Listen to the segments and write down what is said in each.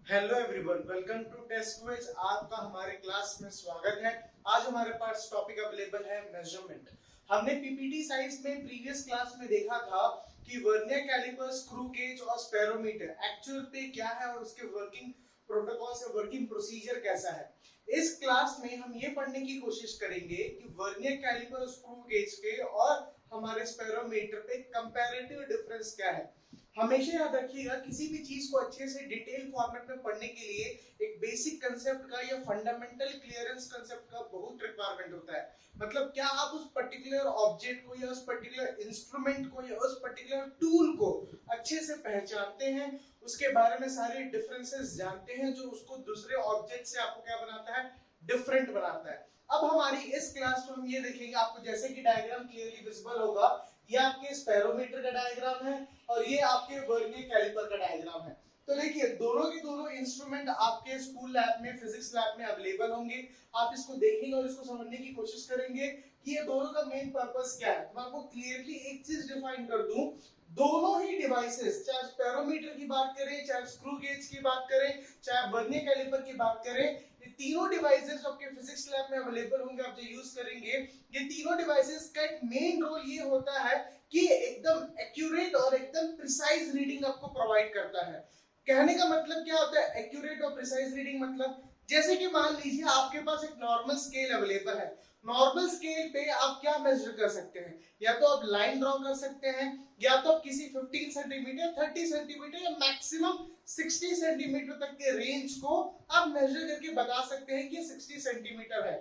Hello everyone, welcome to test quiz. आपका हमारे class में स्वागत है। आज हमारे पास टॉपिक अवेलेबल है मेजरमेंट। हमने पीपीटी साइंस में प्रीवियस क्लास में देखा था कि वर्नियर कैलिपर, स्क्रू गेज और स्पेरोमीटर एक्चुअल पे क्या है और उसके वर्किंग प्रोटोकॉल से वर्किंग प्रोसीजर कैसा है। इस क्लास में हम ये पढ़ने की कोशिश करेंगे कि वर्नियर कैलिपर, स्क्रू गेज के और हमारे स्पेरोमीटर पे कंपैरेटिव डिफरेंस क्या है। हमेशा याद रखिएगा, किसी भी चीज को अच्छे से डिटेल फॉर्मेट में पढ़ने के लिए एक बेसिक कंसेप्ट का या फंडामेंटल क्लियरेंस कंसेप्ट का बहुत रिक्वायरमेंट होता है। मतलब क्या आप उस पर्टिकुलर ऑब्जेक्ट को या उस पर्टिकुलर इंस्ट्रूमेंट को या उस पर्टिकुलर टूल को अच्छे से पहचानते हैं, उसके बारे में सारे डिफरेंसेस जानते हैं जो उसको दूसरे ऑब्जेक्ट से आपको क्या बनाता है, डिफरेंट बनाता है। अब हमारी इस क्लास में हम ये देखेंगे, आपको जैसे कि डायग्राम क्लियरली विजिबल होगा, ये आपके स्पेरोमीटर का डायग्राम है और ये आपके वर्नियर कैलिपर का डायग्राम है। तो देखिए, दोनों के दोनों इंस्ट्रूमेंट आपके स्कूल लैब में, फिजिक्स लैब में अवेलेबल होंगे। आप इसको देखेंगे और इसको समझने की कोशिश करेंगे कि ये दोनों का मेन पर्पस क्या है। तो मैं आपको क्लियरली एक चीज डिफाइन कर दूं, दोनों ही डिवाइसेस, चाहे स्पेरोमीटर की बात करें, चाहे स्क्रू गेज की बात करें, चाहे वर्नियर कैलिपर की बात करें, ये तीनों डिवाइसेस आपके फिजिक्स लैब में अवेलेबल होंगे। आप जो यूज करेंगे, ये तीनों डिवाइसेस का एक मेन रोल ये होता है कि एकदम एक्यूरेट और एकदम प्रिसाइज रीडिंग आपको प्रोवाइड करता है। कहने का मतलब क्या होता है एक्यूरेट और प्रिसाइज रीडिंग? मतलब जैसे कि मान लीजिए आपके पास एक नॉर्मल स्केल अवेलेबल है। नॉर्मल स्केल पे आप क्या मेजर कर सकते हैं? या तो आप लाइन ड्रॉ कर सकते हैं, या तो आप किसी 15 सेंटीमीटर, 30 सेंटीमीटर या मैक्सिमम 60 सेंटीमीटर तक के रेंज को आप मेजर करके बता सकते हैं कि 60 सेंटीमीटर है।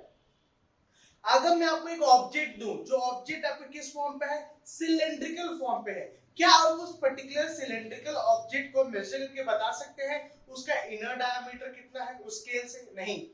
अगर मैं आपको एक ऑब्जेक्ट दूं, जो ऑब्जेक्ट आपके किस फॉर्म पे है, सिलेंड्रिकल फॉर्म पे है, क्या आप उस पर्टिकुलर सिलेंड्रिकल ऑब्जेक्ट को मेजर करके बता सकते हैं उसका इनर डायमीटर कितना है उस स्केल से? नहीं।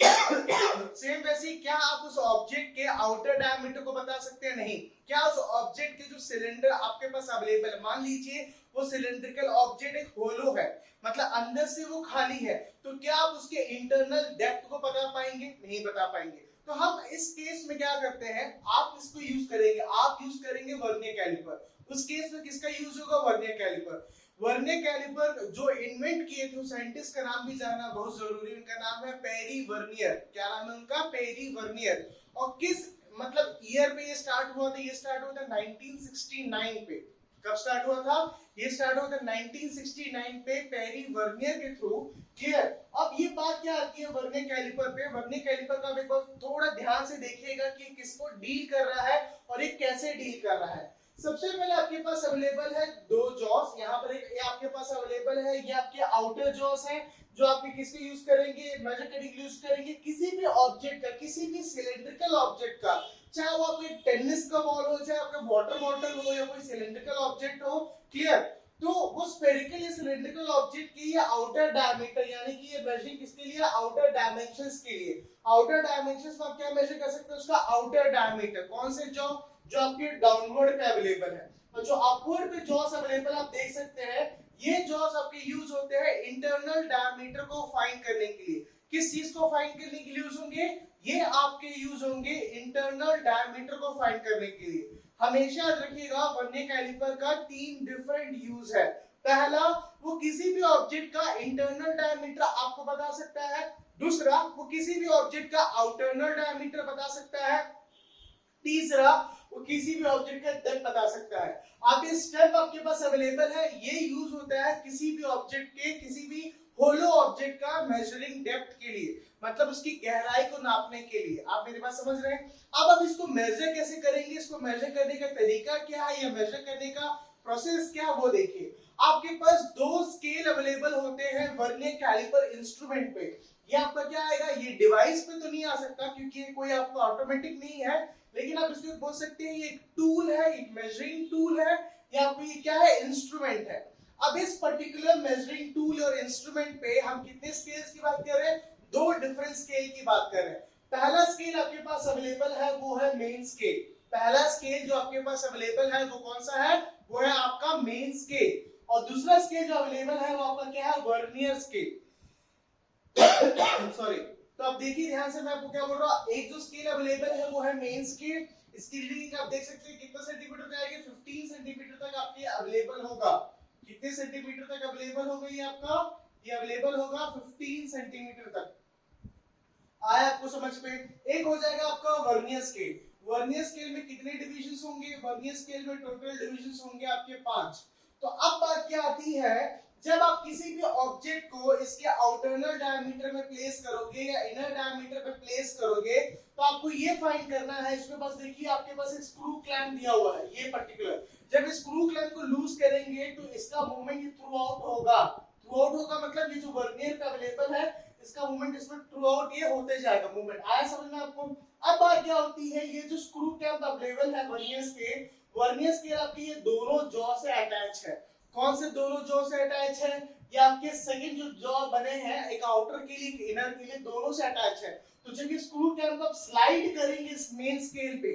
सेम वैसे ही क्या आप उस ऑब्जेक्ट के आउटर डायमीटर को बता सकते हैं? नहीं। क्या उस ऑब्जेक्ट के जो सिलेंडर आपके पास अवेलेबल है, मान लीजिए वो सिलेंड्रिकल ऑब्जेक्ट एक होलो है, मतलब अंदर से वो खाली है, तो क्या आप उसके इंटरनल डेप्थ को बता पाएंगे? नहीं बता पाएंगे। तो हम इस केस में क्या करते हैं, आप इसको यूज करेंगे, आप यूज करेंगे वर्नियर कैलिपर। उस केस में किसका यूज होगा? Vernier caliper. वर्नियर कैलिपर जो इन्वेंट किए थे, साइंटिस्ट का नाम भी जानना बहुत जरूरी, उनका नाम है पेरी वर्नियर। क्या नाम है उनका? Pierre Vernier. और किस मतलब ईयर पे ये स्टार्ट हुआ था? ये स्टार्ट हुआ था 1969 पे। कब स्टार्ट हुआ था? ये स्टार्ट हुआ था 1969 पे पेरी वर्नियर के थ्रू। क्लियर? अब ये बात क्या आती है वर्नियर कैलिपर पे? वर्नियर कैलिपर का एक बार थोड़ा ध्यान से देखिएगा कि किसको डील कर रहा है और ये कैसे डील कर रहा है। सबसे पहले आपके पास अवेलेबल है दो जॉस। यहाँ पर एक ये आपके पास अवेलेबल है, ये आपके आउटर जॉस है, जो आपके किसके यूज करेंगे, मेजर करने के लिए यूज करेंगे किसी भी ऑब्जेक्ट का, किसी भी सिलेंड्रिकल ऑब्जेक्ट का, चाहे वो आपके टेनिस का बॉल हो, चाहे आपका वाटर बॉटल हो, या कोई सिलेंड्रिकल ऑब्जेक्ट हो। क्लियर? तो वो स्फेरिकल या सिलेंड्रिकल ऑब्जेक्ट की ये आउटर डायमीटर, यानी कि ये मेजरिंग किसके लिए? आउटर डायमेंशंस के लिए। आउटर डायमेंशंस में आप क्या मेजर कर सकते हैं? उसका आउटर डायमीटर। कौन से जो आपके डाउनवर्ड पे अवेलेबल है, और जो अपवर्ड पे जॉस अवेलेबल आप देख सकते हैं, ये जॉस आपके यूज होते हैं इंटरनल डायमीटर को फाइंड करने के लिए। किस चीज को फाइंड करने के लिए यूज होंगे? ये आपके यूज होंगे इंटरनल डायमीटर को फाइंड करने के लिए। हमेशा याद रखिएगा, वर्नियर कैलिपर का तीन डिफरेंट यूज है। पहला, वो किसी भी ऑब्जेक्ट का इंटरनल डायमीटर आपको बता सकता है। दूसरा, वो किसी भी ऑब्जेक्ट का आउटरनल डायमीटर बता सकता है। तीसरा, वो किसी भी ऑब्जेक्ट का डेप्थ बता सकता है। अब ये स्टेप आपके पास अवेलेबल है, ये यूज होता है किसी भी ऑब्जेक्ट के, किसी भी होलो ऑब्जेक्ट का मेजरिंग डेप्थ के लिए, मतलब उसकी गहराई को नापने के लिए। आप मेरी बात समझ रहे हैं? अब इसको मेजर कैसे करेंगे, इसको मेजर करने का तरीका क्या है, या मेजर करने का प्रोसेस क्या है, वो देखिए। आपके पास दो स्केल अवेलेबल होते हैं वर्नियर कैलिपर इंस्ट्रूमेंट पे। ये आपका क्या आएगा, ये डिवाइस पे तो नहीं आ सकता क्योंकि ये कोई आपका ऑटोमेटिक नहीं है, लेकिन आप इसको बोल सकते हैं ये एक टूल है, एक मेजरिंग टूल है, या फिर क्या है, इंस्ट्रूमेंट है। अब इस पर्टिकुलर मेजरिंग टूल और इंस्ट्रूमेंट पे हम कितने स्केल्स की बात कर रहे हैं? दो डिफरेंट स्केल की बात कर रहे हैं। पहला स्केल आपके पास अवेलेबल है, वो है मेन स्केल। पहला स्केल जो आपके पास अवेलेबल है वो कौन सा है? वो है आपका मेन स्केल। और दूसरा स्केल जो अवेलेबल है वो आपका क्या है? Vernier scale. सॉरी। तो आप देखिए ध्यान से, मैं आपको क्या बोल रहा हूँ, एक जो स्केल अवेलेबल है वो है मेन स्केल। इसकी रीडिंग आप देख सकते हैं कितना सेंटीमीटर तक आएगी, 15 सेंटीमीटर तक आपके अवेलेबल होगा। कितने सेंटीमीटर तक अवेलेबल होगा ये आपका? ये अवेलेबल होगा 15 सेंटीमीटर तक। आया आपको समझ में? एक हो जाएगा आपका वर्नियर स्केल। वर्नियर स्केल में कितने डिविजन्स होंगे? वर्नियर स्केल में टोटल डिविजन्स होंगे आपके 5। तो अब बात क्या आती है, जब आप किसी भी ऑब्जेक्ट को इसके आउटरनल डायमीटर में प्लेस करोगे या इनर डायमीटर में प्लेस करोगे, तो आपको ये फाइंड करना है, इसके पास देखिए आपके पास एक स्क्रू क्लैंप दिया हुआ है, ये पर्टिकुलर। जब इस स्क्रू क्लैंप को लूज करेंगे तो इसका मूवमेंट ये थ्रू आउट होगा। थ्रू आउट होगा मतलब ये जो वर्नियर पे अवेलेबल है इसका मूवमेंट इसमें थ्रू आउट ये होते जाएगा मूवमेंट। आया समझ में आपको? अब बात क्या होती है, ये जो स्क्रू क्लैंप अवेलेबल है वर्नियर स्केल आपके ये दोनों जॉ से अटैच है। कौन से दोनों जॉ से अटैच है? ये आपके सेकंड जो जॉ बने हैं, एक आउटर के लिए एक इनर के लिए, दोनों से अटैच है। तो जब ये स्क्रू क्लैंप आप स्लाइड करेंगे इस मेन स्केल पे,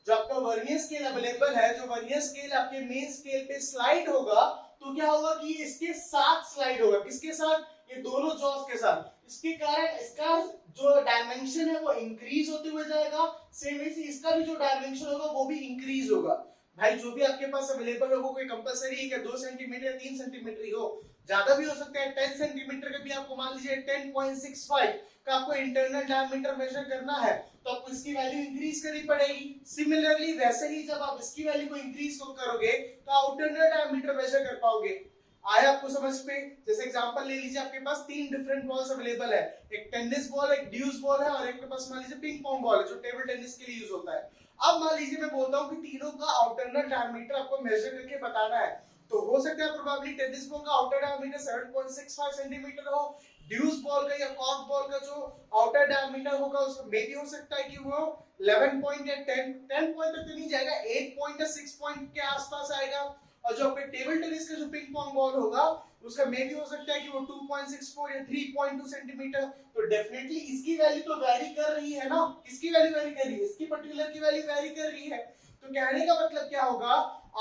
जो आपका वर्नियर स्केल अवेलेबल है, जो वर्नियर स्केल आपके मेन स्केल पे स्लाइड होगा, तो क्या होगा कि ये इसके साथ स्लाइड होगा। किसके साथ? ये दोनों जॉस के साथ। इसके कारण इसका जो डायमेंशन है वो इंक्रीज होते हुए जाएगा, सेम वैसे इसका भी जो डायमेंशन होगा वो भी इंक्रीज होगा। भाई जो भी आपके पास अवेलेबल हो, कोई कंपलसरी है कि 2 सेंटीमीटर या 3 सेंटीमीटर ही हो, ज्यादा भी हो सकता है। 10 सेंटीमीटर का भी आपको मान लीजिए 10.65 का आपको इंटरनल डायमीटर मेजर करना है, तो आपको इसकी वैल्यू इंक्रीज करनी पड़ेगी। सिमिलरली वैसे ही जब आप इसकी वैल्यू को इंक्रीज करोगे तो आउटरनल डायमीटर मेजर कर पाओगे। आया आपको समझ पे? जैसे एग्जांपल ले लीजिए, आपके पास 3 डिफरेंट बॉल्स अवेलेबल है, एक टेनिस बॉल, एक ड्यूस बॉल है और एक के पास मान लीजिए पिंग पोंग बॉल है जो टेबल टेनिस के लिए यूज होता है। अब मान लीजिए मैं बोलता हूं कि तीनों का आउटरनल डायमीटर आपको मेजर करके बताना है, तो हो सकता है प्रोबेबली टेनिस बॉल का आउटर डायमीटर 7.65 सेंटीमीटर हो, ड्यूस बॉल का या कॉर्क बॉल का जो आउटर डायमीटर होगा उसका मे भी हो सकता है कि वो 11 पॉइंट या 10 पॉइंट तक तो नहीं जाएगा, 8 पॉइंट या 6 पॉइंट के आसपास आएगा। और जो आपके टेबल टेनिस का जो पिंग पोंग बॉल होगा उसका मे भी हो सकता है कि वो 2.64 या 3.2 सेंटीमीटर। तो डेफिनेटली इसकी वैल्यू तो वैरी कर रही है ना। किसकी वैल्यू वैरी कर रही है? इसकी पर्टिकुलर की वैल्यू वैरी कर रही है। तो कहने का मतलब क्या होगा,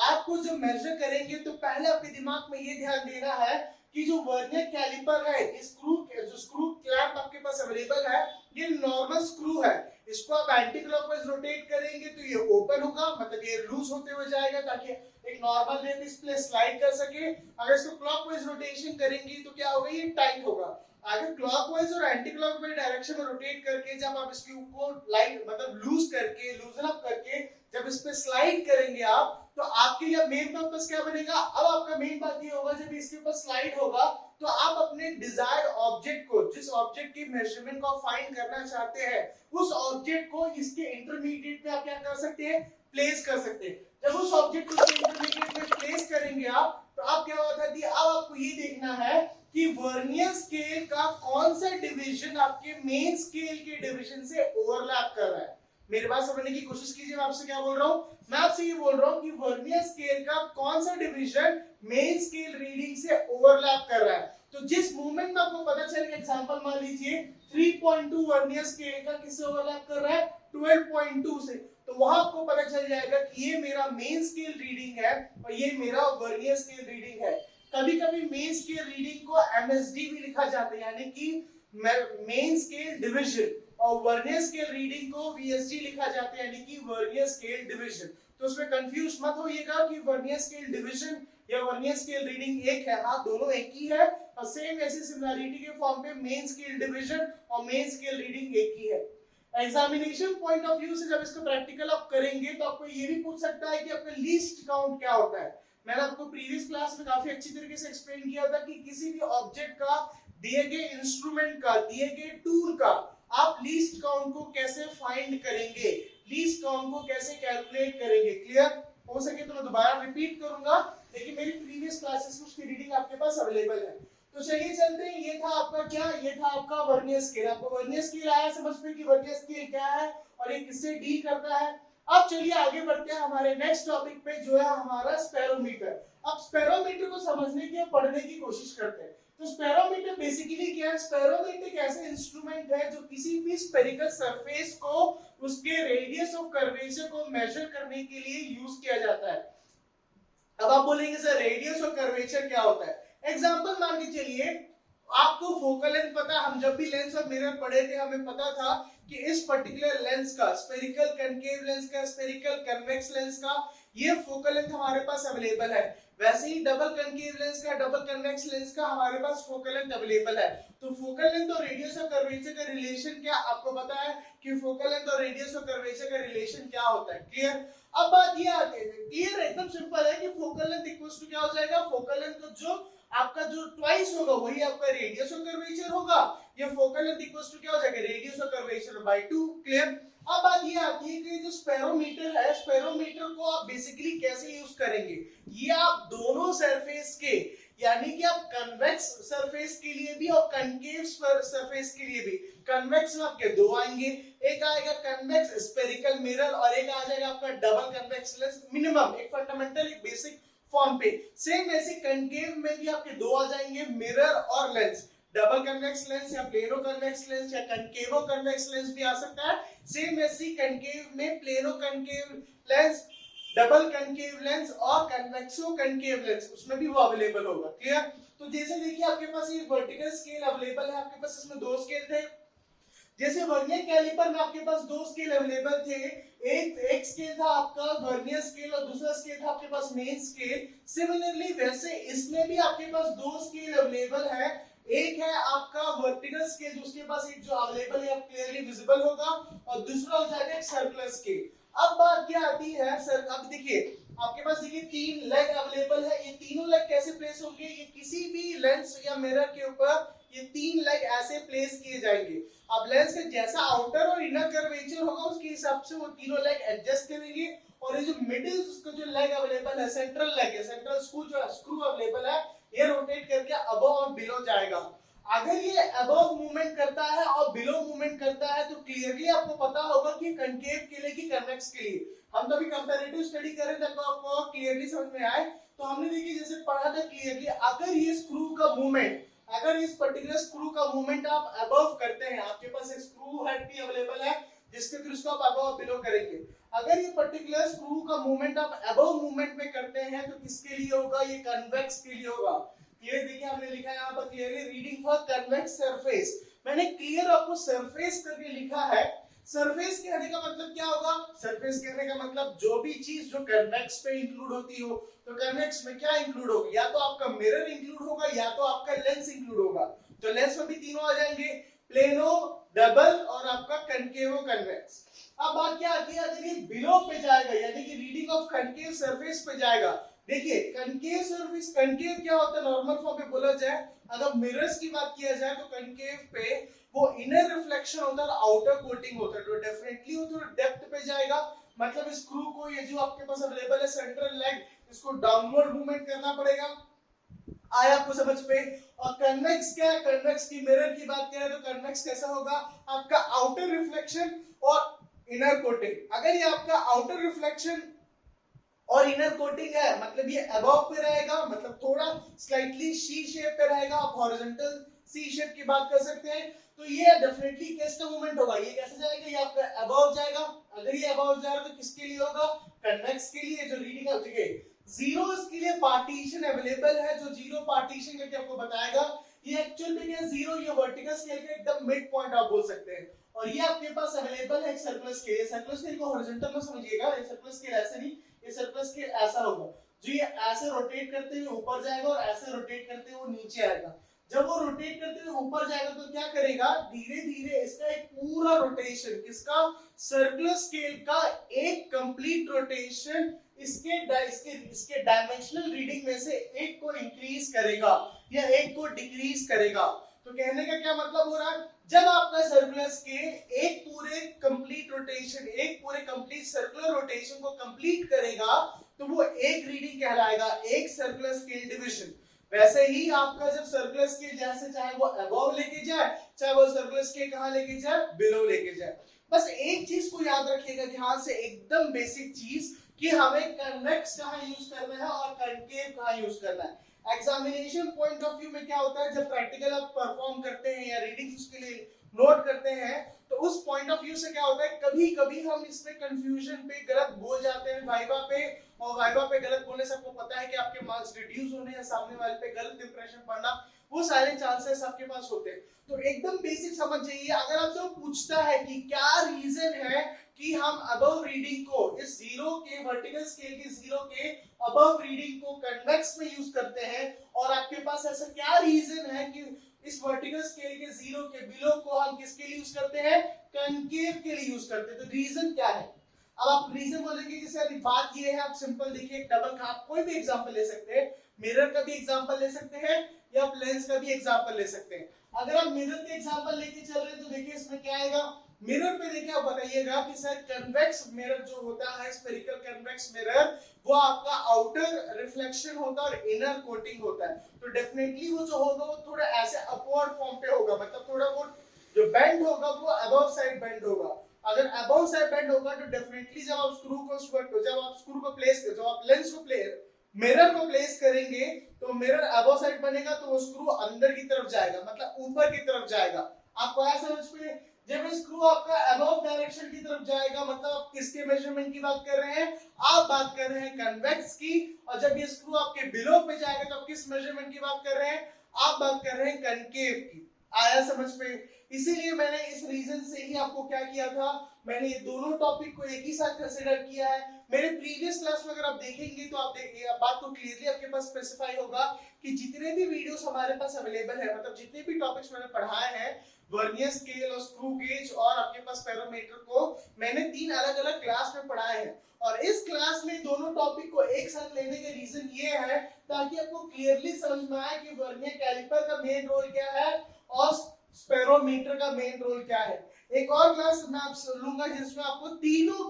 आपको जो मेजर करेंगे तो पहले आपके दिमाग में ये ध्यान देना है कि जो वर्नियर कैलिपर है, जो स्क्रू क्लैंप आपके पास अवेलेबल है, ये नॉर्मल स्क्रू है। इसको आप एंटी क्लॉकवाइज रोटेट करेंगे तो ये ओपन होगा, मतलब ये लूज होते हुए जाएगा ताकि एक नॉर्मल वे पे इस पे स्लाइड कर सके। अगर इसको क्लॉकवाइज रोटेशन करेंगे तो क्या होगा, ये टाइट होगा। अगर क्लॉकवाइज और एंटी क्लॉकवाइज डायरेक्शन में रोटेट करके जब आप इसके ऊपर लाइट मतलब लूजन अप करके जब इस पे स्लाइड करेंगे आप, तो आपके लिए मेन पर्पस क्या बनेगा? अब आपका मेन बात ये होगा, जब इसके ऊपर स्लाइड होगा तो आप अपने डिजायर्ड ऑब्जेक्ट को, जिस ऑब्जेक्ट की मेजरमेंट को फाइंड करना चाहते हैं, उस ऑब्जेक्ट को इसके इंटरमीडिएट पे आप क्या कर सकते हैं? प्लेस कर सकते हैं। जब उस ऑब्जेक्ट को इंटरमीडिएट में प्लेस करेंगे आप, तो अब क्या होता है, अब आपको ये देखना है कि वर्नियर स्केल का कौन सा डिवीजन आपके मेन स्केल के डिवीजन से ओवरलैप कर रहा है। मेरी बात समझने की कोशिश कीजिए, मैं आपसे क्या बोल रहा हूं? मैं आपसे ये बोल रहा हूं कि वर्नियर स्केल का कौन सा डिवीजन मेन स्केल रीडिंग से ओवरलैप कर रहा है। तो जिस मूवमेंट में आपको पता चलेगा, एग्जांपल मान लीजिए 3.2 वर्नियर स्केल का किससे ओवरलैप कर रहा है? 12.2 से। तो वहां आपको पता चल जाएगा कि ये मेरा मेन स्केल रीडिंग है और ये मेरा वर्नियर स्केल रीडिंग है। कभी-कभी मेन स्केल रीडिंग को एमएसडी भी लिखा जाता है, यानी कि मेन स्केल डिवीजन, और वर्नियर स्केल रीडिंग को वीएसडी लिखा जाता है, यानी कि वर्नियर स्केल डिवीजन। तो उसमें कंफ्यूज मत होइएगा कि वर्नियर स्केल डिवीजन या वर्नियर स्केल रीडिंग एक है। हाँ, दोनों एक ही है और सेम ऐसी सिमिलरिटी के फॉर्म पे मेन स्केल डिवीजन और मेन स्केल रीडिंग एक ही है। एग्जामिनेशन पॉइंट ऑफ व्यू से जब इसको प्रैक्टिकल आप करेंगे तो आपको ये भी पूछ सकता है कि आपका लीस्ट काउंट क्या होता है। मैंने आपको प्रीवियस क्लास में काफी अच्छी तरीके से एक्सप्लेन किया था कि किसी भी ऑब्जेक्ट का, दिए गए इंस्ट्रूमेंट का, दिए गए टूल का आप लीस्ट काउंट को कैसे फाइंड करेंगे, लीस्ट काउंट को कैसे कैलकुलेट करेंगे। क्लियर? हो सके तो मैं दोबारा रिपीट करूंगा, लेकिन मेरी प्रीवियस क्लासेस में उसकी रीडिंग आपके पास अवेलेबल है। तो चलिए चलते हैं। ये था आपका क्या? ये था आपका वर्नियर स्केल। आपको वर्नियर स्केल आया समझ में कि वर्नियर स्केल क्या है और ये किससे डील करता है। अब चलिए आगे बढ़ते हैं हमारे नेक्स्ट टॉपिक पे, जो है हमारा स्पेरोमीटर। अब स्पेरोमीटर को समझने की और पढ़ने की कोशिश करते हैं। तो स्पेरोमीटर बेसिकली क्या है? स्पेरोमीटर एक ऐसा इंस्ट्रूमेंट है जो किसी भी स्फेरिकल सरफेस को उसके रेडियस ऑफ कर्वेचर को मेजर करने के लिए यूज किया जाता है। अब आप बोलेंगे सर रेडियस ऑफ कर्वेचर क्या होता है? एग्जांपल मान के चलिए, आपको फोकल लेंथ पता, हम जब भी लेंस और मिरर पढ़े थे हमें पता था कि इस पर्टिकुलर लेंस का, स्फेरिकल कनकेव लेंस का, स्फेरिकल कन्वेक्स लेंस का, ये फोकल लेंथ हमारे पास अवेलेबल है। वैसे ही डबल कनकेव लेंस का, डबल कन्वेक्स लेंस का हमारे पास फोकल लेंथ अवेलेबल है। तो फोकल लेंथ और रेडियस ऑफ कर्वेचर का रिलेशन क्या आपको पता है कि फोकल लेंथ और रेडियस ऑफ कर्वेचर का रिलेशन क्या होता है? क्लियर? अब बात ये आती है, क्लियर, एकदम सिंपल है कि फोकल लेंथ इक्वल्स टू क्या हो जाएगा, फोकल लेंथ तो जो आपका जो ट्वाइस होगा वही आपका रेडियस ऑफ कर्वेचर होगा। ये फोकल लेंथ इक्वल्स टू क्या हो जाएगा, radius of curvature by 2। Clear? अब बात ये आती है कि जो स्पेरोमीटर है, स्पेरोमीटर को आप बेसिकली कैसे यूज करेंगे? ये आप दोनों सरफेस के, यानी कि आप कन्वेक्स सरफेस के लिए भी और कनकेव सरफेस के लिए भी, कन्वेक्स में आपके दो आएंगे, एक आएगा कन्वेक्स स्फेरिकल मिरर और एक आ जाएगा आपका डबल कन्वेक्स लेंस, मिनिमम एक फंडामेंटल एक बेसिक फॉर्म पे। सेम ऐसे कनकेव में भी आपके दो आ जाएंगे, मिरर और लेंस, डबल कन्वेक्स लेंस या प्लेनो कन्वेक्स लेंस या कनकेवो कन्वेक्स लेंस भी आ सकता है। सेम ऐसी कनकेव में plano concave lens, double concave lens और कन्वेक्सो कनकेव लेंस, उसमें भी वो अवेलेबल होगा। क्लियर? तो जैसे देखिए आपके पास ये वर्टिकल स्केल अवेलेबल है, आपके पास इसमें दो स्केल थे। जैसे वर्नियर कैलिपर में आपके पास दो स्केल अवेलेबल थे, एक स्केल था आपका वर्नियर स्केल और दूसरा स्केल था आपके पास मेन स्केल। सिमिलरली वैसे इसमें भी आपके पास दो स्केल अवेलेबल है, एक है आपका वर्टिकल स्केल जो उसके पास एक जो अवेलेबल है क्लियरली विजिबल होगा, और दूसरा हो जाएगा एक सर्कुलर स्केल। अब बात क्या आती है सर, अब देखिए आपके पास देखिए तीन लेग अवेलेबल है, ये तीनों लेग कैसे प्लेस होंगे, ये किसी भी लेंस या मिरर के ऊपर ये तीन लेग ऐसे प्लेस किए जाएंगे। अब लेंस का जैसा आउटर और इनर कर्वेचर होगा उसके हिसाब से वो तीनों लेग एडजस्ट करेंगे, और ये जो मिडिल उसका जो लेग अवेलेबल है, सेंट्रल लेग है, सेंट्रल स्क्रू अवेलेबल है, ये रोटेट करके अबव और बिलो जाएगा। अगर ये अबव मूवमेंट करता है और बिलो मूवमेंट करता है तो क्लियरली आपको पता होगा कि कनकेव के लिए कि कन्वेक्स के लिए। हम तो भी कंपैरेटिव स्टडी कर रहे थे तो आपको क्लियरली समझ में आए। तो हमने देखिए जैसे पढ़ा था क्लियरली, अगर ये स्क्रू का मूवमेंट, अगर इस पर्टिकुलर स्क्रू का मूवमेंट आप अबव करते हैं, आपके पास एक स्क्रू हेड भी अवेलेबल है जिसके थ्रू इसको आप अबव बिलो करेंगे, अगर ये पर्टिकुलर स्क्रू का मूवमेंट आप अबव मूवमेंट में करते हैं तो किसके लिए होगा, ये कन्वेक्स के लिए होगा। क्लियर? देखिए हमने लिखा है यहाँ पर clearly reading for convex surface, मैंने क्लियर आपको सरफेस करके लिखा है। सरफेस कहने का मतलब क्या होगा, सरफेस कहने का मतलब जो भी चीज जो कन्वेक्स पे इंक्लूड होती हो, तो कन्वेक्स में क्या इंक्लूड होगा, या तो आपका मिरर इंक्लूड होगा या तो आपका लेंस इंक्लूड होगा। तो लेंस में भी तीनों आ जाएंगे, प्लेनो, डबल और आपका कनकेवो कन्वेक्स। अब बात क्या आती है, अगर ये बिलो पे जाएगा यानी कि रीडिंग ऑफ कनकेव सरफेस पे जाएगा, देखिए कनकेव सरफेस, कनकेव क्या होता है नॉर्मल फॉर्म में बोला जाए, अगर मिरर्स की बात किया जाए तो कनकेव पे वो इनर रिफ्लेक्शन होता है, आउटर कोटिंग होता है, तो डेफिनेटली वो थोड़ा डेप्थ पे जाएगा। मतलब स्क्रू को ये जो आपके पास अवेलेबल है सेंट्रल लेग, इसको डाउनवर्ड मूवमेंट करना पड़ेगा। आया आपको समझ पे? और कन्वेक्स क्या है, कन्वेक्स की मिरर की बात करें तो कन्वेक्स कैसा होगा, आपका आउटर रिफ्लेक्शन और इनर कोटिंग। अगर ये आपका आउटर रिफ्लेक्शन और इनर कोटिंग है मतलब ये अबव पे रहेगा, मतलब थोड़ा स्लाइटली सी शेप पे रहेगा, आप हॉरिजॉन्टल सी शेप की बात कर सकते हैं, तो ये डेफिनेटली किसका मूवमेंट होगा, ये कैसे जाएगा, ये आपका अबव जाएगा। अगर ये अबव जा रहा है तो किसके लिए होगा, कन्वेक्स के लिए, जो रीडिंग हो चुके जीरो, इसके लिए पार्टीशन अवेलेबल है, जो जीरो पार्टीशन करके आपको बताएगा। ये एक्चुअल में क्या जीरो, ये वर्टिकल स्केल का एकदम मिड पॉइंट आप बोल सकते हैं, और ये आपके पास अवेलेबल है एक सर्कुलर स्केल। सर्कुलर स्केल को हॉरिजॉन्टल में समझिएगा, ये सर्कुलर स्केल ऐसे नहीं, ये सर्कुलर स्केल ऐसा होगा, जो ये ऐसे रोटेट करते हुए ऊपर जाएगा और ऐसे रोटेट करते हुए नीचे आएगा। जब वो रोटेट करते हुए ऊपर जाएगा तो क्या करेगा, धीरे धीरे इसका एक पूरा रोटेशन, किसका, सर्कुलर स्केल का एक कंप्लीट रोटेशन इसके डायमेंशनल रीडिंग में से एक को इंक्रीज करेगा या एक को डिक्रीज करेगा। तो कहने का क्या मतलब हो रहा है, जब आपका सर्कुलर स्केल एक पूरे कंप्लीट रोटेशन, एक पूरे कंप्लीट सर्कुलर रोटेशन को कंप्लीट करेगा तो वो एक रीडिंग कहलाएगा, एक सर्कुलर स्केल डिवीजन। वैसे ही आपका जब सर्कुलर स्केल जैसे चाहे वो अबव लेके जाए, चाहे वो सर्कुलर स्केल कहां लेके जाए, बिलो लेके जाए, बस एक चीज को याद रखिएगा ध्यान से, एकदम बेसिक चीज, कि हमें कन्वेक्स कहां यूज करना है और कनकेव कहां यूज करना है। एग्जामिनेशन पॉइंट ऑफ व्यू में क्या होता है, जब प्रैक्टिकल आप परफॉर्म करते हैं या रीडिंग्स उसके लिए नोट करते हैं तो उस पॉइंट ऑफ व्यू से क्या होता है, कभी कभी हम इसमें कंफ्यूजन पे गलत बोल जाते हैं वाइवा पे, और वाइवा पे गलत बोलने से आपको पता है कि आपके मार्क्स रिड्यूस होने या सामने वाले पे गलत इंप्रेशन पड़ना, वो सारे चांसेस आपके पास होते हैं। तो एकदम बेसिक समझ जाइए, अगर आपसे वो पूछता है कि क्या रीजन है कि हम अबव रीडिंग को इस जीरो के वर्टिकल स्केल के जीरो के अबव रीडिंग को कन्वेक्स में यूज करते हैं, और आपके पास ऐसा क्या रीजन है कि इस वर्टिकल स्केल के जीरो के बिलो को हम किसके लिए यूज करते हैं, कनकेव के लिए यूज करते हैं। तो रीजन क्या है? अब आप रीजन बोलेंगे कि सर बात ये है, आप सिंपल देखिए, एक डबल आप कोई भी एग्जांपल ले सकते हैं, मिरर का भी एग्जांपल ले सकते हैं या आप लेंस का भी एग्जांपल ले सकते हैं। अगर आप मिरर के एग्जांपल लेके चल रहे हैं तो देखिए इसमें क्या आएगा, मिरर पे देखिए आप बताइएगा कि सर कन्वेक्स मिरर जो होता है, स्फेरिकल कन्वेक्स मिरर, वो आपका आउटर रिफ्लेक्शन होता है और इनर कोटिंग होता है। तो डेफिनेटली वो जो होगा वो थोड़ा ऐसे अपवर्ड फॉर्म पे होगा, मतलब थोड़ा वो जो बेंड होगा वो अबव साइड बेंड होगा। अगर अबव साइड बेंड होगा तो डेफिनेटली जब आप स्क्रू को प्लेस जब आप लेंस को मिरर को प्लेस करेंगे तो मिरर अबव साइड बनेगा, तो वो स्क्रू अंदर की तरफ जाएगा, मतलब ऊपर की तरफ जाएगा। आपको ऐसा समझ में, जब स्क्रू आपका अबव डायरेक्शन की तरफ जाएगा, मतलब आप किसके मेजरमेंट की बात कर रहे हैं, आप बात कर रहे हैं कन्वेक्स की। और जब ये स्क्रू आपके बिलो पे जाएगा तो आप किस मेजरमेंट की बात कर रहे हैं, आप बात कर रहे हैं कनकेव की। आया समझ में? इसीलिए मैंने इस रीजन से ही आपको क्या किया था, मैंने ये दोनों टॉपिक को एक ही साथ कंसीडर किया है। मेरे प्रीवियस क्लास में अगर आप देखेंगे तो आप देखिए बात को क्लियरली आपके पास स्पेसिफाई होगा कि जितने भी वीडियोस हमारे पास अवेलेबल है, मतलब जितने भी टॉपिक्स मैंने पढ़ाए हैं, वर्नियर स्केल और स्क्रू गेज और आपके पास पेरोमीटर को, मैंने 3 अलग-अलग क्लास में पढ़ाए हैं। और इस क्लास में दोनों टॉपिक को एक साथ लेने का रीजन ये है ताकि आपको क्लियरली समझ में आए कि वर्नियर कैलिपर का मेन रोल क्या है और स्पेरोमीटर का मेन रोल क्या है। एक और क्लास मैं आपसे लूंगा जिसमें आपको तीनों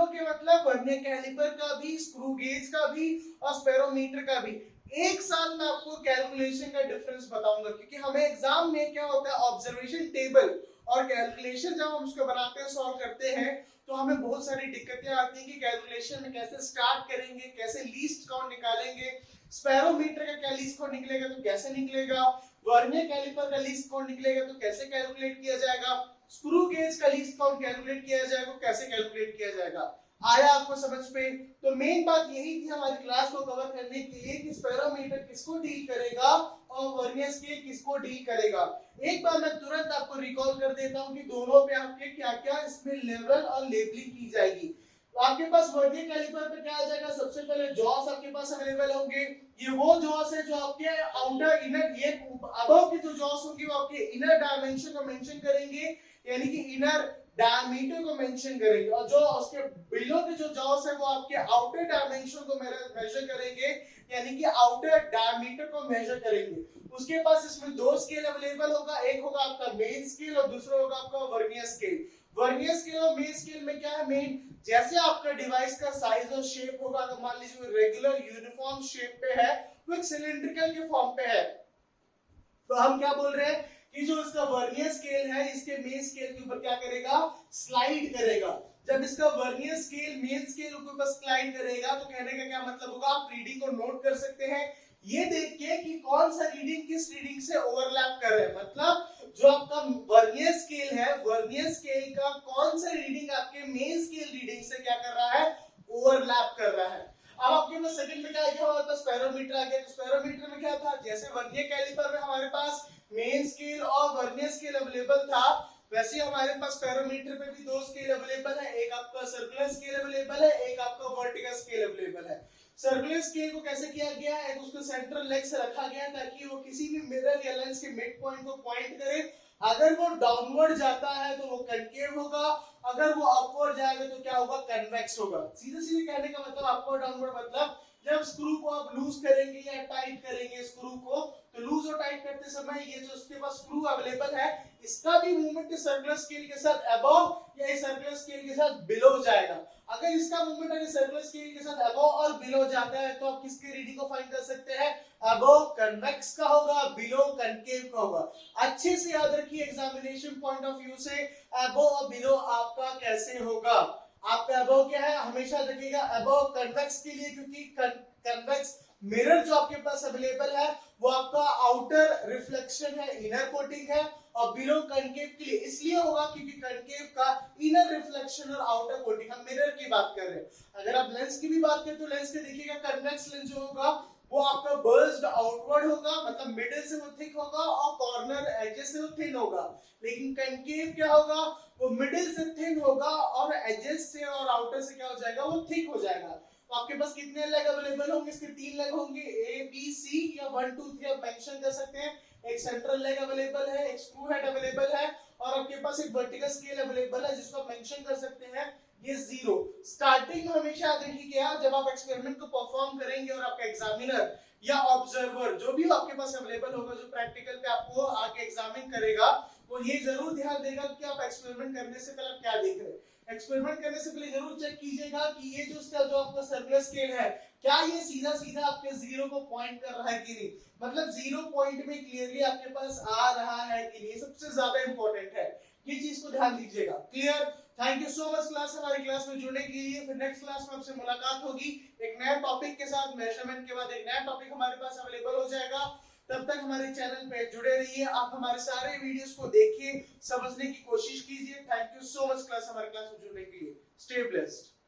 के मतलब वर्नियर कैलिपर का भी, स्क्रू गेज का भी और स्पेरोमीटर का भी एक साथ मैं आपको कैलकुलेशन का डिफरेंस बताऊंगा, क्योंकि हमें एग्जाम में क्या होता है, ऑब्जर्वेशन टेबल और कैलकुलेशन जब हम उसको बनाते हैं, सॉल्व करते हैं, तो हमें बहुत सारी दिक्कतें आती हैं कि कैलकुलेशन में कैसे स्टार्ट करेंगे, कैसे लीस्ट काउंट निकालेंगे, स्पेरोमीटर का क्या लीस्ट काउंट निकलेगा तो कैसे निकलेगा, वर्नियर कैलिपर का लीस्ट काउंट निकलेगा तो कैसे कैलकुलेट किया जाएगा, स्क्रू गेज का लीस्ट काउंट कैलकुलेट किया जाएगा, कैसे कैलकुलेट किया जाएगा। आया आपको समझ पे? तो मेन बात यही थी हमारी क्लास को कवर करने के लिए कि स्पेरोमीटर किसको डील करेगा और वर्नियर स्केल किसको डील करेगा। एक बार मैं तुरंत आपको रिकॉल कर देता हूं कि दोनों पे आपके क्या-क्या इसमें लेवल और लेबलिंग की जाएगी। तो आपके पास वर्नियर कैलिपर पे क्या आ जाएगा, सबसे पहले जॉस आपके पास अवेलेबल होंगे। ये वो जॉस है जो आपके आउटर इनर, ये अबव के जो जॉस होंगे वो आपके इनर डायमेंशन को मेंशन करेंगे, यानी कि इनर डायमीटर को मेंशन करेंगे, और जो उसके बिलो के जो जॉस है वो आपके आउटर डायमेंशन को मेजर करेंगे, यानी कि आउटर डायमीटर को मेजर करेंगे। उसके पास इसमें दो स्केल अवेलेबल होगा, एक होगा आपका मेन स्केल और दूसरा होगा आपका वर्नियर स्केल। वर्नियर स्केल और मेन स्केल में क्या है, मेन जैसे आपका डिवाइस का साइज और शेप होगा, अगर मान लीजिए रेगुलर यूनिफॉर्म शेप पे है तो एक सिलिंड्रिकल के फॉर्म पे है, तो हम क्या बोल रहे हैं कि जो इसका वर्नियर स्केल है इसके मेन स्केल के ऊपर क्या करेगा, स्लाइड करेगा। जब इसका वर्नियर स्केल मेन स्केल के ऊपर स्लाइड करेगा तो कहने का क्या मतलब होगा, आप रीडिंग को नोट कर सकते हैं ये देख के कि कौन सा रीडिंग किस रीडिंग से ओवरलैप कर रहा है, मतलब जो आपका वर्नियर स्केल है, वर्नियर स्केल का कौन सा रीडिंग आपके मेन स्केल रीडिंग से क्या कर रहा है, ओवरलैप कर रहा है। अब आपके पास सेकंड में क्या आ गया, हमारे पास स्पेरोमीटर आ गया। तो स्पेरोमीटर में क्या था, जैसे वर्नियर कैलिपर में हमारे पास मेन स्केल और वर्नियर स्केल अवेलेबल था, वैसे ही हमारे पास स्पेरोमीटर पे भी दो स्केल अवेलेबल है, एक आपका सर्कुलर स्केल अवेलेबल है, एक आपका वर्टिकल स्केल अवेलेबल है। सर्कुलर स्केल को कैसे किया गया है, एक उसको सेंट्रल लेग से रखा गया है ताकि वो किसी भी मिरर या लेंस के मिड पॉइंट को पॉइंट करे। अगर वो डाउनवर्ड जाता है तो वो कनकेव होगा, अगर वो अपवर्ड जाएगा तो क्या होगा, कन्वेक्स होगा। सीधे सीधे कहने का मतलब अपवर्ड डाउनवर्ड मतलब जब स्क्रू को आप लूज करेंगे या टाइट करेंगे स्क्रू को, तो लूज और टाइट करते समय ये जो उसके पास स्क्रू अवेलेबल है इसका भी मूवमेंट सर्कुलर स्केल के साथ अबव या सर्कुलर स्केल के साथ बिलो जाएगा। अगर इसका मूवमेंट अगर सर्कुलर स्केल के साथ अबव और बिलो जाता है तो आप किसके रीडिंग को फाइंड कर सकते हैं, अबव कन्वेक्स का होगा, बिलो कनकेव का होगा। अच्छे से याद रखिए एग्जामिनेशन पॉइंट ऑफ व्यू से अबव और बिलो आपका कैसे होगा। आपका अबव क्या है, हमेशा रखिएगा अबव कन्वेक्स के लिए, क्योंकि कन्वेक्स मिरर जो आपके पास अवेलेबल है वो आपका आउटर रिफ्लेक्शन है, इनर कोटिंग है, और बिलो कनकेव के लिए इसलिए होगा क्योंकि कनकेव का इनर रिफ्लेक्शन और आउटर कोटिंग, हम मिरर की बात कर रहे हैं। अगर आप लेंस की भी बात करें तो लेंस के देखिएगा कन्वेक्स लेंस जो होगा वो आपका बर्स्ट आउटवर्ड होगा, मतलब मिडिल से वो थिक होगा और कॉर्नर एजेस से वो थिन होगा। लेकिन कनकेव क्या होगा, वो मिडिल से थिन होगा और एजेस से और आउटर से क्या हो जाएगा, वो थिक हो जाएगा। तो आपके पास कितने लेग अवेलेबल होंगे, इसके 3 लेग होंगे, ए बी सी या 1 2 3 आप मेंशन कर सकते हैं। एक सेंट्रल लेग अवेलेबल है, एक स्क्रू हेड अवेलेबल है और आपके पास एक वर्टिकल स्केल अवेलेबल है जिसको आप मेंशन कर सकते हैं, ये 0। स्टार्टिंग में हमेशा देखिएगा जब आप एक्सपेरिमेंट को परफॉर्म करेंगे और आपका एग्जामिनर या ऑब्जर्वर जो भी आपके पास अवेलेबल होगा, जो प्रैक्टिकल पे आपको आके एग्जामिन करेगा, वो ये जरूर ध्यान देगा कि आप एक्सपेरिमेंट करने से पहले क्या देख रहे हैं। एक्सपेरिमेंट करने से पहले जरूर चेक कीजिएगा कि ये जो इसका जो आपका सर्कुलर स्केल है, क्या ये सीधा सीधा आपके जीरो को पॉइंट कर रहा है कि नहीं, मतलब जीरो पॉइंट में क्लियरली आपके पास आ रहा है कि नहीं, सबसे ज्यादा इंपॉर्टेंट है, ये चीज को ध्यान दीजिएगा। Clear? Thank you so much class, हमारी क्लास में जुड़ने के लिए। फिर नेक्स्ट क्लास में आपसे मुलाकात होगी एक नए टॉपिक के साथ। मेजरमेंट के बाद एक नया टॉपिक हमारे पास अवेलेबल हो जाएगा। तब तक हमारे चैनल पे जुड़े रहिए, आप हमारे सारे वीडियोस को देखिए, समझने की कोशिश कीजिए। Thank you so much class, हमारे क्लास में जुड़ने के लिए। Stay blessed.